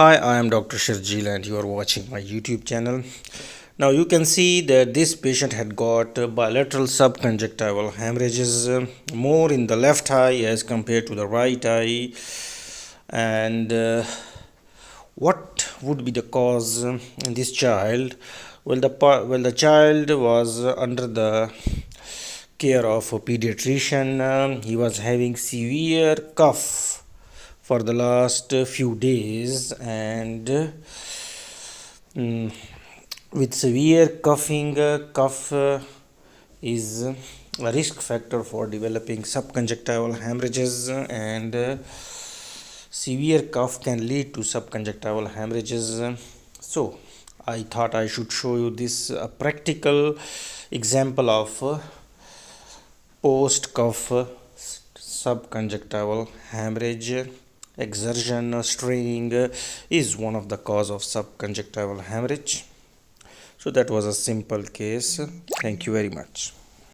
Hi, I am Dr. Shirjil and you are watching my YouTube channel. Now you can see that this patient had got bilateral subconjunctival hemorrhages more in the left eye as compared to the right eye. And what would be the cause in this child? Well, the child was under the care of a pediatrician. He was having severe cough for the last few days, and with severe cough is a risk factor for developing subconjunctival hemorrhages, and severe cough can lead to subconjunctival hemorrhages. So I thought I should show you this practical example of post cough subconjunctival hemorrhage. Exertion or straining is one of the cause of subconjunctival hemorrhage. So that was a simple case. Thank you very much.